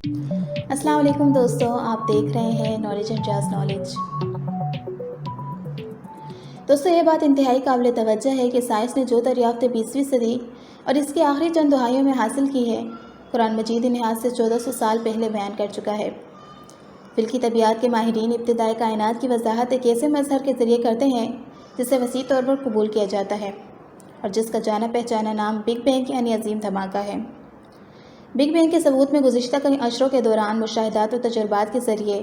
अस्सलाम वालेकुम दोस्तों, आप देख रहे हैं नॉलेज एंड जस्ट नॉलेज। दोस्तों, ये बात इंतहाई काबिल तवज्जो है कि साइंस ने जो दरियाफ्तें 20वीं सदी और इसकी आखिरी चंद दहाइयों में हासिल की है, कुरान मजीद इन लिहाज से 1400 साल पहले बयान कर चुका है। फिल्की तबियात के माहिरीन इब्तिदाई कायनात की वजाहत एक ऐसे मजहर के ज़रिए करते हैं जिसे वसी तौर पर कबूल किया जाता है और जिसका जाना पहचाना नाम बिग बैंग यानी अजीम धमाका है। बिग बैंग के सबूत में गुज़िश्ता कई अशरों के दौरान मुशाहिदात व तजुर्बात के ज़रिए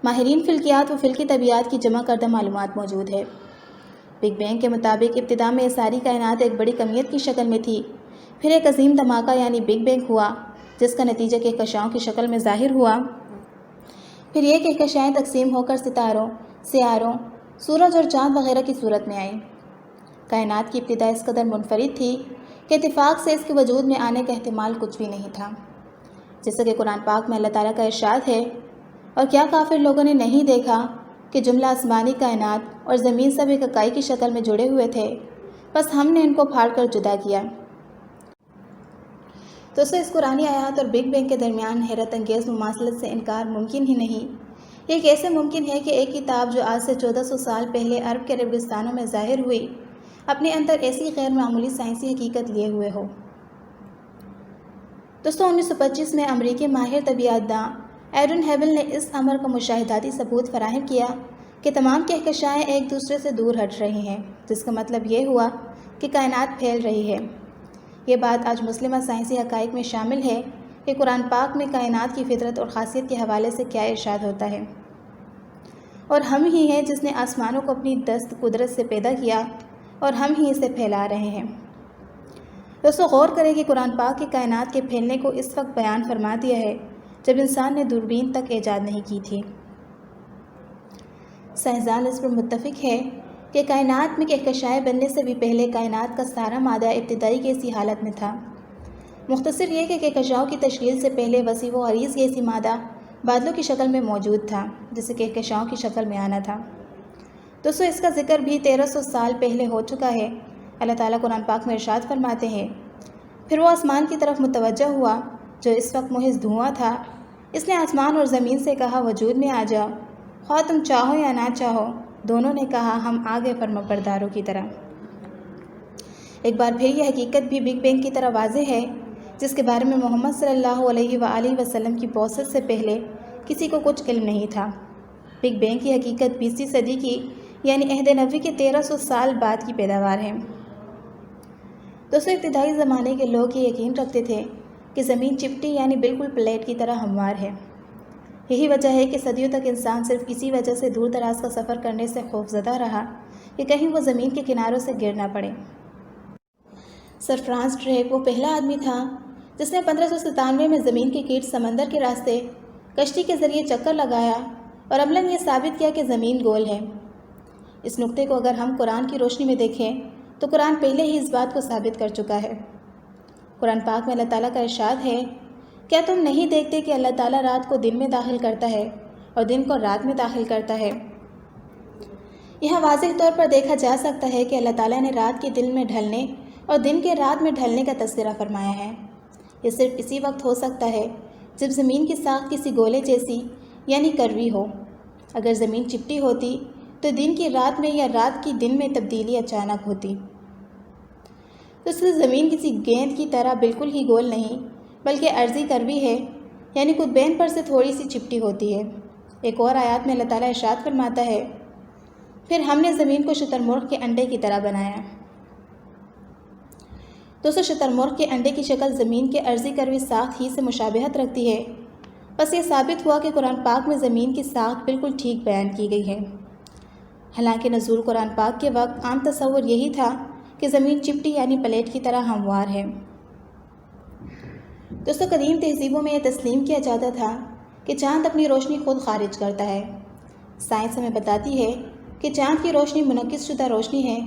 माहिरीन फ़िल्कियात व फ़िल्की तबियात की जमा करदा मालूमात मौजूद है। बिग बैंग के मुताबिक इब्तिदा में सारी कायनात एक बड़ी कमियत की शक्ल में थी, फिर एक अजीम धमाका यानी बिग बैंग हुआ जिसका नतीजा कहकशाओं की शक्ल में ज़ाहिर हुआ। फिर ये कहकशाएँ तकसीम होकर सितारों, सियारों, सूरज और चाँद वगैरह की सूरत में आई। कायनात की इब्तिदा इस कदर मुनफरिद थी कि इत्तिफाक से इसके वजूद में आने का एहतिमाल कुछ भी नहीं था। जैसा कि कुरान पाक में अल्लाह ताला का इरशाद है, और क्या काफिर लोगों ने नहीं देखा कि जुमला आसमानी कायनात और ज़मीन सब एक इकाई की शक्ल में जुड़े हुए थे, बस हमने इनको फाड़ कर जुदा किया। दोस्तों, इस कुरानी आयत और बिग बैंग के दरमियान हैरत अंगेज़ मुमासलत से इनकार मुमकिन ही नहीं। ये कैसे मुमकिन है कि एक किताब जो आज से 1400 साल पहले अरब के रेगिस्तानों में ज़ाहिर हुई, अपने अंदर ऐसी गैर मामूली साइंसी हकीकत लिए हुए हो। दोस्तों, 1925 में अमरीकी माहिर तबियातदां एडन हेबल ने इस अमर का मुशाहिदाती सबूत फराहम किया कि तमाम कहकशाएँ एक दूसरे से दूर हट रही हैं, जिसका मतलब ये हुआ कि कायनात फैल रही है। ये बात आज मुस्लिमा साइंसी हक़ाइक़ में शामिल है कि कुरान पाक में कायनात की फितरत और ख़ासियत के हवाले से क्या इरशाद होता है, और हम ही हैं जिसने आसमानों को अपनी दस्त कुदरत से पैदा किया और हम ही इसे फैला रहे हैं। दोस्तों, गौर करें कि कुरान पाक की कायनात के फैलने को इस वक्त बयान फरमा दिया है जब इंसान ने दूरबीन तक ईजाद नहीं की थी। साइंसदान इस पर मुत्तफिक है कि कायनात में कहकशाएँ बनने से भी पहले कायनात का सारा मादा इब्तिदाई गैसी हालत में था। मुख्तसर ये कि कहकशाओं की तश्कील से पहले वसी व अरीज़ गैसी मादा बादलों की शक्ल में मौजूद था, जिसे कहकशाओं की शक्ल में आना था। दोस्तों, इसका ज़िक्र भी 1300 साल पहले हो चुका है। अल्लाह ताला कुरान पाक में इरशाद फरमाते हैं, फिर वो आसमान की तरफ मुतवज्जा हुआ जो इस वक्त मुहिज़ धुआं था। इसने आसमान और ज़मीन से कहा, वजूद में आ जाओ, ख्वाह तुम चाहो या ना चाहो। दोनों ने कहा, हम आगे फर्माबरदारों की तरह। एक बार फिर यह हकीकत भी बिग बैंग की तरह वाज़ेह है, जिसके बारे में मोहम्मद सल्लल्लाहु अलैहि वसल्लम की बौसत से पहले किसी को कुछ इल्म नहीं था। बिग बैंग की हकीकत 20वीं सदी की यानी अहद नबी के 1300 साल बाद की पैदावार है। दोस्तों, इब्तिदाई ज़माने के लोग ये यकीन रखते थे कि ज़मीन चिपटी यानी बिल्कुल प्लेट की तरह हमवार है। यही वजह है कि सदियों तक इंसान सिर्फ इसी वजह से दूर दराज का सफ़र करने से खौफज़दा रहा कि कहीं वो ज़मीन के किनारों से गिर ना पड़े। सर फ्रांस ड्रेक वो पहला आदमी था जिसने 1597 में ज़मीन के कीट समंदर के रास्ते कश्ती के ज़रिए चक्कर लगाया और अमलन ये साबित किया कि ज़मीन गोल है। इस नुक्ते को अगर हम कुरान की रोशनी में देखें तो कुरान पहले ही इस बात को साबित कर चुका है। कुरान पाक में अल्लाह ताला का इरशाद है, क्या तुम नहीं देखते कि अल्लाह ताला रात को दिन में दाखिल करता है और दिन को रात में दाखिल करता है। यह वाज़ेह तौर पर देखा जा सकता है कि अल्लाह ताला ने रात के दिन में ढलने और दिन के रात में ढलने का तस्वीरा फरमाया है। ये सिर्फ इसी वक्त हो सकता है जब ज़मीन की साख किसी गोले जैसी यानी करवी हो। अगर ज़मीन चिपटी होती तो दिन की रात में या रात की दिन में तब्दीली अचानक होती। तो ज़मीन किसी गेंद की तरह बिल्कुल ही गोल नहीं बल्कि अर्जी करवी है, यानी कुतबैन पर से थोड़ी सी चिपटी होती है। एक और आयत में अल्लाह ताला इरशाद फरमाता है, फिर हमने ज़मीन को शुतुरमुर्ग के अंडे की तरह बनाया। दोस्तों, शुतुरमुर्ग के अंडे की शक्ल ज़मीन के अर्जी करवी साख ही से मुशाबहत रखती है। बस ये साबित हुआ कि कुरान पाक में ज़मीन की साख बिल्कुल ठीक बयान की गई है। हालांकि नज़ूल कुरान पाक के वक्त आम तसव्वुर यही था कि ज़मीन चिपटी यानी प्लेट की तरह हमवार है। दोस्तों, कदीम तहज़ीबों में यह तस्लीम किया जाता था कि चाँद अपनी रोशनी खुद खारिज करता है। साइंस हमें बताती है कि चाँद की रोशनी मुनक्किस शुदा रोशनी है,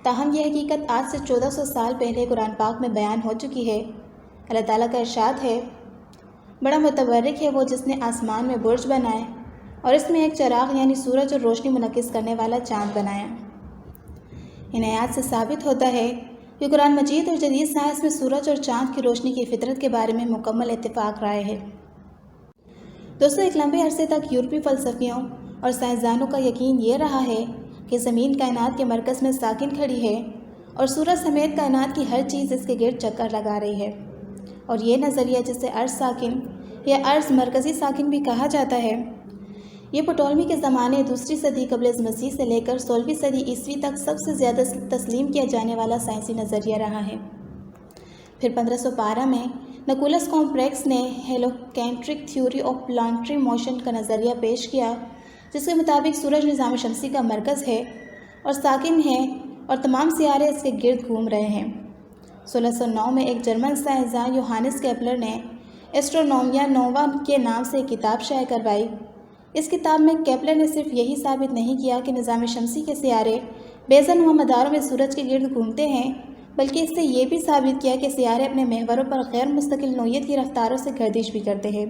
ताहम यह हकीकत आज से 1400 साल पहले कुरान पाक में बयान हो चुकी है। अल्लाह ताला का इरशाद है, बड़ा मुतबर्रिक है वो जिसने आसमान में बुर्ज बनाए और इसमें एक चराग यानी सूरज और रोशनी मुनक्किस करने वाला चाँद बनाया। इन आयात से साबित होता है कि कुरान मजीद और जदीद साइंस में सूरज और चाँद की रोशनी की फितरत के बारे में मुकम्मल इत्तिफाक राय है। دوستوں، ایک لمبے عرصے تک یورپی فلسفیوں اور سائنسدانوں کا یقین یہ رہا ہے کہ زمین کائنات کے مرکز میں ساکن کھڑی ہے اور سورج سمیت کائنات کی ہر چیز اس کے گرد چکر لگا رہی ہے، اور یہ نظریہ جسے ارض ساکن یا ارض مرکزی ساکن بھی کہا جاتا ہے، یہ پٹولمی کے زمانے دوسری صدی قبل از مسیح سے لے کر 16ویں صدی عیسوی تک سب سے زیادہ تسلیم کیا جانے والا سائنسی نظریہ رہا ہے۔ پھر 1512 میں نکولس کوپرنیکس نے ہیلیوسینٹرک تھیوری آف پلانٹری موشن کا نظریہ پیش کیا، جس کے مطابق سورج نظام شمسی کا مرکز ہے اور ساکن ہے اور تمام سیارے اس کے گرد گھوم رہے ہیں۔ 1609 میں ایک جرمن سائنسداں یوہانس کیپلر نے ایسٹرونومیا نووا کے نام سے ایک کتاب شائع کروائی۔ اس کتاب میں کیپلر نے صرف یہی ثابت نہیں کیا کہ نظام شمسی کے سیارے بیضا نما مداروں میں سورج کے گرد گھومتے ہیں، بلکہ اس سے یہ بھی ثابت کیا کہ سیارے اپنے محوروں پر غیر مستقل نوعیت کی رفتاروں سے گردش بھی کرتے ہیں۔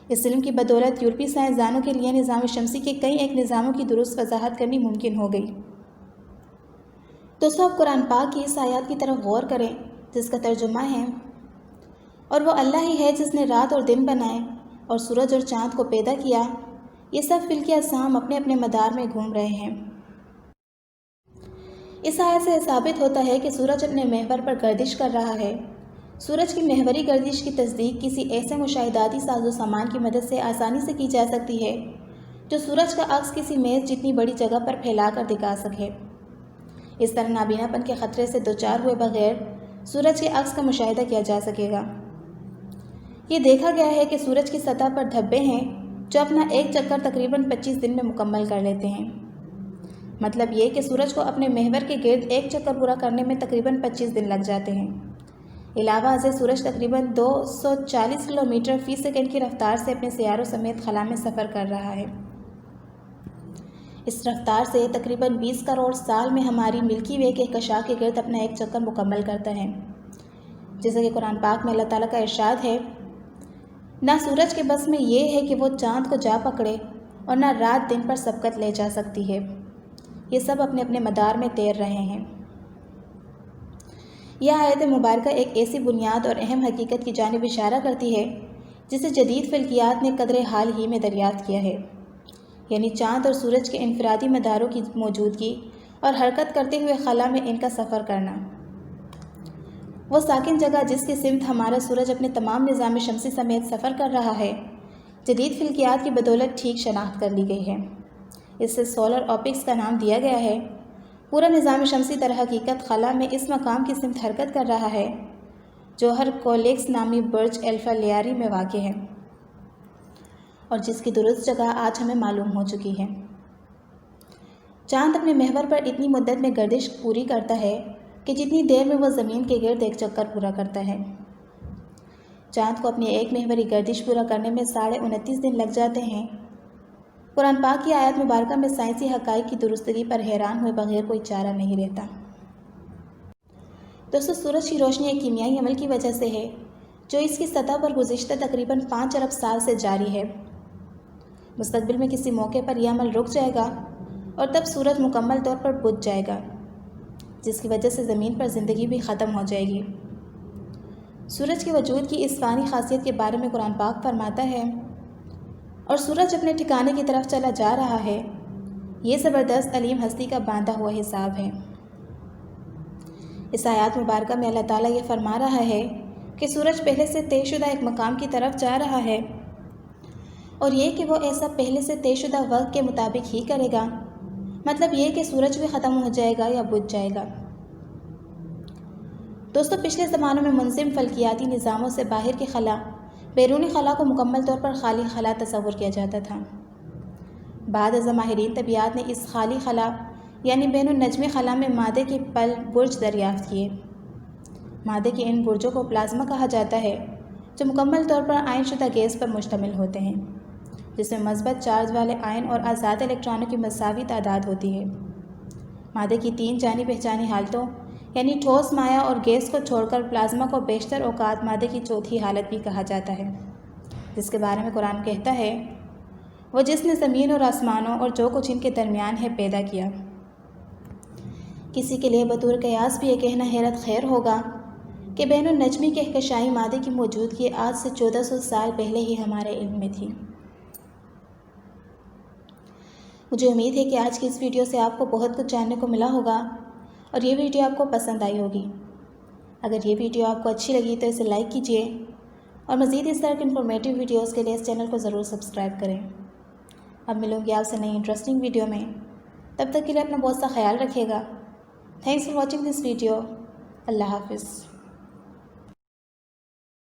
اس علم کی بدولت یورپی سائنسدانوں کے لیے نظام شمسی کے کئی ایک نظاموں کی درست وضاحت کرنی ممکن ہو گئی۔ دوستوں، اب قرآن پاک کی اس آیات کی طرف غور کریں جس کا ترجمہ ہے، اور وہ اللہ ہی ہے جس نے رات اور دن بنائے اور سورج اور چاند کو پیدا کیا، یہ سب فلک اجسام اپنے اپنے مدار میں گھوم رہے ہیں۔ اس آیت سے ثابت ہوتا ہے کہ سورج اپنے محور پر گردش کر رہا ہے۔ سورج کی محوری گردش کی تصدیق کسی ایسے مشاہداتی ساز و سامان کی مدد سے آسانی سے کی جا سکتی ہے جو سورج کا عکس کسی میز جتنی بڑی جگہ پر پھیلا کر دکھا سکے۔ اس طرح نابینا پن کے خطرے سے دوچار ہوئے بغیر سورج کے عکس کا مشاہدہ کیا جا سکے گا۔ یہ دیکھا گیا ہے کہ سورج کی سطح پر دھبے ہیں جو اپنا ایک چکر تقریباً 25 دن میں مکمل کر لیتے ہیں۔ مطلب یہ کہ سورج کو اپنے محور کے گرد ایک چکر پورا کرنے میں تقریباً 25 دن لگ جاتے ہیں۔ علاوہ ازیں سورج تقریباً 240 کلومیٹر فی سیکنڈ کی رفتار سے اپنے سیاروں سمیت خلا میں سفر کر رہا ہے۔ اس رفتار سے تقریباً 20 کروڑ سال میں ہماری ملکی وے کے کہکشاں کے گرد اپنا ایک چکر مکمل کرتا ہے۔ جیسا کہ قرآن پاک میں اللہ تعالیٰ کا ارشاد ہے، نہ سورج کے بس میں یہ ہے کہ وہ چاند کو جا پکڑے اور نہ رات دن پر سبقت لے جا سکتی ہے، یہ سب اپنے اپنے مدار میں تیر رہے ہیں۔ یہ آیت مبارکہ ایک ایسی بنیاد اور اہم حقیقت کی جانب اشارہ کرتی ہے جسے جدید فلکیات نے قدرے حال ہی میں دریافت کیا ہے، یعنی چاند اور سورج کے انفرادی مداروں کی موجودگی اور حرکت کرتے ہوئے خلا میں ان کا سفر کرنا۔ وہ ساکن جگہ جس کی سمت ہمارا سورج اپنے تمام نظام شمسی سمیت سفر کر رہا ہے، جدید فلکیات کی بدولت ٹھیک شناخت کر لی گئی ہے۔ اس سے سولر آپٹکس کا نام دیا گیا ہے۔ پورا نظام شمسی در حقیقت خلا میں اس مقام کی سمت حرکت کر رہا ہے جو ہرکولیس نامی برج الفا لیاری میں واقع ہے، اور جس کی درست جگہ آج ہمیں معلوم ہو چکی ہے۔ چاند اپنے محور پر اتنی مدت میں گردش پوری کرتا ہے کہ جتنی دیر میں وہ زمین کے گرد ایک چکر پورا کرتا ہے۔ چاند کو اپنی ایک محوری گردش پورا کرنے میں 29.5 دن لگ جاتے ہیں۔ قرآن پاک کی آیات مبارکہ میں سائنسی حقائق کی درستگی پر حیران ہوئے بغیر کوئی چارہ نہیں رہتا۔ دوستو، سورج کی روشنی ایک کیمیائی عمل کی وجہ سے ہے جو اس کی سطح پر گزشتہ تقریباً 5 ارب سال سے جاری ہے۔ مستقبل میں کسی موقع پر یہ عمل رک جائے گا اور تب سورج مکمل طور پر بجھ جائے گا، جس کی وجہ سے زمین پر زندگی بھی ختم ہو جائے گی۔ سورج کے وجود کی اس فانی خاصیت کے بارے میں قرآن پاک فرماتا ہے، اور سورج اپنے ٹھکانے کی طرف چلا جا رہا ہے، یہ زبردست علیم ہستی کا باندھا ہوا حساب ہے۔ اس آیات مبارکہ میں اللہ تعالیٰ یہ فرما رہا ہے کہ سورج پہلے سے طے شدہ ایک مقام کی طرف جا رہا ہے، اور یہ کہ وہ ایسا پہلے سے طے شدہ وقت کے مطابق ہی کرے گا، مطلب یہ کہ سورج بھی ختم ہو جائے گا یا بجھ جائے گا۔ دوستو، پچھلے زمانوں میں منظم فلکیاتی نظاموں سے باہر کی خلا، بیرونی خلا کو مکمل طور پر خالی خلا تصور کیا جاتا تھا۔ بعد ازاں ماہرین طبیعیات نے اس خالی خلا یعنی بین النجمی خلا میں مادے کے پل برج دریافت کیے۔ مادے کے ان برجوں کو پلازما کہا جاتا ہے، جو مکمل طور پر آئن شدہ گیس پر مشتمل ہوتے ہیں، جس میں مثبت چارج والے آئن اور آزاد الیکٹرانوں کی مساوی تعداد ہوتی ہے۔ مادے کی 3 جانی پہچانی حالتوں یعنی ٹھوس، مائع اور گیس کو چھوڑ کر پلازما کو بیشتر اوقات مادے کی چوتھی حالت بھی کہا جاتا ہے، جس کے بارے میں قرآن کہتا ہے، وہ جس نے زمین اور آسمانوں اور جو کچھ ان کے درمیان ہے پیدا کیا۔ کسی کے لیے بطور قیاس بھی یہ کہنا حیرت خیر ہوگا کہ بین النجمی کہکشائی مادے کی موجودگی آج سے 1400 سال پہلے ہی ہمارے علم میں تھی۔ مجھے امید ہے کہ آج کی اس ویڈیو سے آپ کو بہت کچھ جاننے کو ملا ہوگا اور یہ ویڈیو آپ کو پسند آئی ہوگی۔ اگر یہ ویڈیو آپ کو اچھی لگی تو اسے لائک کیجیے اور مزید اس طرح کے انفارمیٹیو ویڈیوز کے لیے اس چینل کو ضرور سبسکرائب کریں۔ اب ملوں گی آپ سے نئی انٹرسٹنگ ویڈیو میں، تب تک کے لیے اپنا بہت سا خیال رکھیے گا۔ Thanks for watching this video. اللہ حافظ۔